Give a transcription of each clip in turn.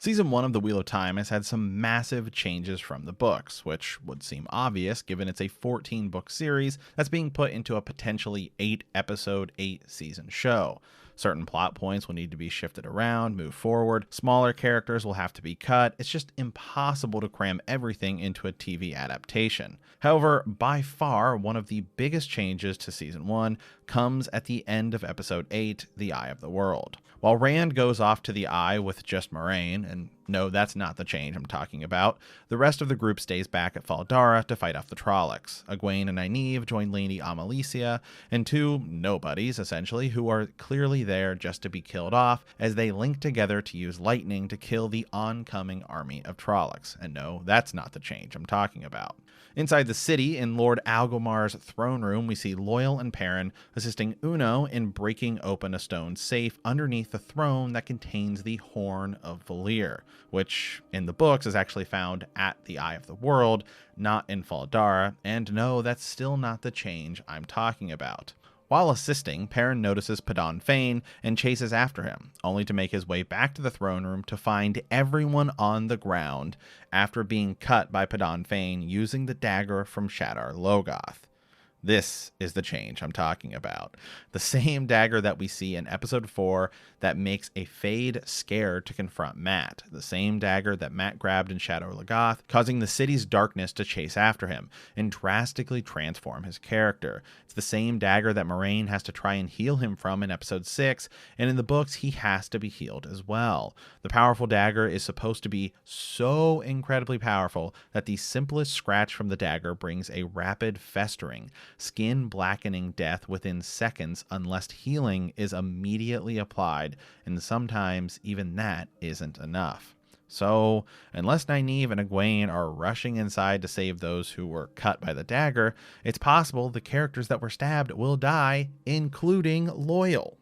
Season 1 of The Wheel of Time has had some massive changes from the books, which would seem obvious given it's a 14-book series that's being put into a potentially 8-episode, 8-season show. Certain plot points will need to be shifted around, move forward, smaller characters will have to be cut. It's just impossible to cram everything into a TV adaptation. However, by far, one of the biggest changes to Season 1 comes at the end of Episode 8, The Eye of the World. While Rand goes off to the Eye with just Moiraine, and no, that's not the change I'm talking about, the rest of the group stays back at Faldara to fight off the Trollocs. Egwene and Nynaeve join Lady Amalicia, and two nobodies, essentially, who are clearly there just to be killed off, as they link together to use lightning to kill the oncoming army of Trollocs. And no, that's not the change I'm talking about. Inside the city, in Lord Algomar's throne room, we see Loial and Perrin assisting Uno in breaking open a stone safe underneath the throne that contains the Horn of Valir, which in the books is actually found at the Eye of the World, not in Faldara, and no, that's still not the change I'm talking about. While assisting, Perrin notices Padan Fain and chases after him, only to make his way back to the throne room to find everyone on the ground after being cut by Padan Fain using the dagger from Shadar Logath. This is the change I'm talking about. The same dagger that we see in episode 4 that makes a Fade scared to confront Mat. The same dagger that Mat grabbed in Shadar Logath, causing the city's darkness to chase after him and drastically transform his character. It's the same dagger that Moiraine has to try and heal him from in episode 6, and in the books he has to be healed as well. The powerful dagger is supposed to be so incredibly powerful that the simplest scratch from the dagger brings a rapid festering, skin blackening death within seconds unless healing is immediately applied, and sometimes even that isn't enough. So, unless Nynaeve and Egwene are rushing inside to save those who were cut by the dagger, it's possible the characters that were stabbed will die, including Loial.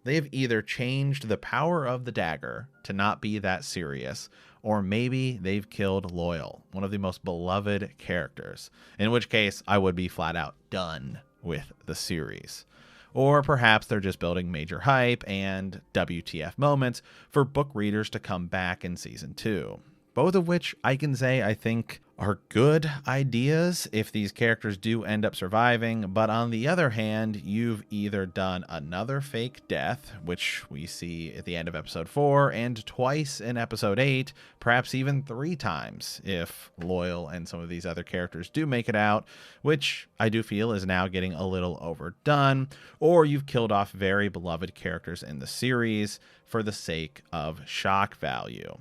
They've either changed the power of the dagger to not be that serious, or maybe they've killed Loial, one of the most beloved characters, in which case I would be flat out done with the series. Or perhaps they're just building major hype and WTF moments for book readers to come back in Season 2. Both of which I can say I think are good ideas if these characters do end up surviving, but on the other hand, you've either done another fake death, which we see at the end of episode 4, and twice in episode 8, perhaps even 3 times if Loial and some of these other characters do make it out, which I do feel is now getting a little overdone, or you've killed off very beloved characters in the series for the sake of shock value.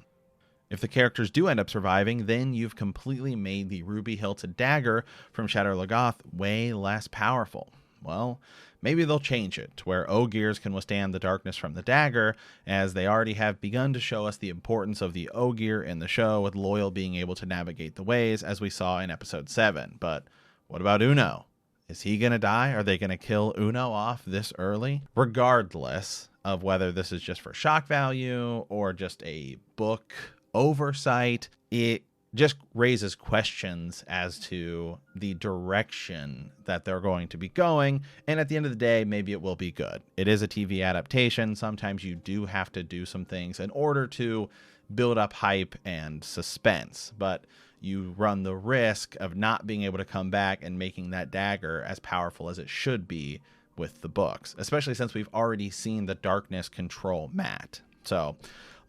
If the characters do end up surviving, then you've completely made the ruby-hilted dagger from Shadar Logath way less powerful. Well, maybe they'll change it to where Ogiers can withstand the darkness from the dagger, as they already have begun to show us the importance of the Ogier in the show, with Loial being able to navigate the ways, as we saw in episode 7. But what about Uno? Is he going to die? Are they going to kill Uno off this early? Regardless of whether this is just for shock value or just a book oversight, it just raises questions as to the direction that they're going to be going, and at the end of the day, maybe it will be good. It is a TV adaptation. Sometimes you do have to do some things in order to build up hype and suspense, but you run the risk of not being able to come back and making that dagger as powerful as it should be with the books, especially since we've already seen the darkness control Mat. So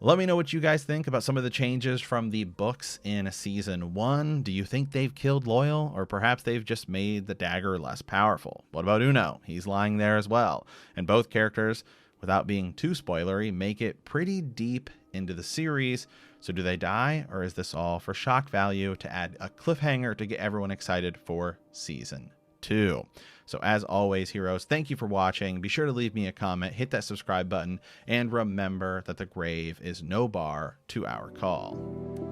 let me know what you guys think about some of the changes from the books in Season 1. Do you think they've killed Loial, or perhaps they've just made the dagger less powerful? What about Uno? He's lying there as well. And both characters, without being too spoilery, make it pretty deep into the series. So do they die, or is this all for shock value to add a cliffhanger to get everyone excited for Season 2? So as always, heroes, thank you for watching. Be sure to leave me a comment, hit that subscribe button, and remember that the grave is no bar to our call.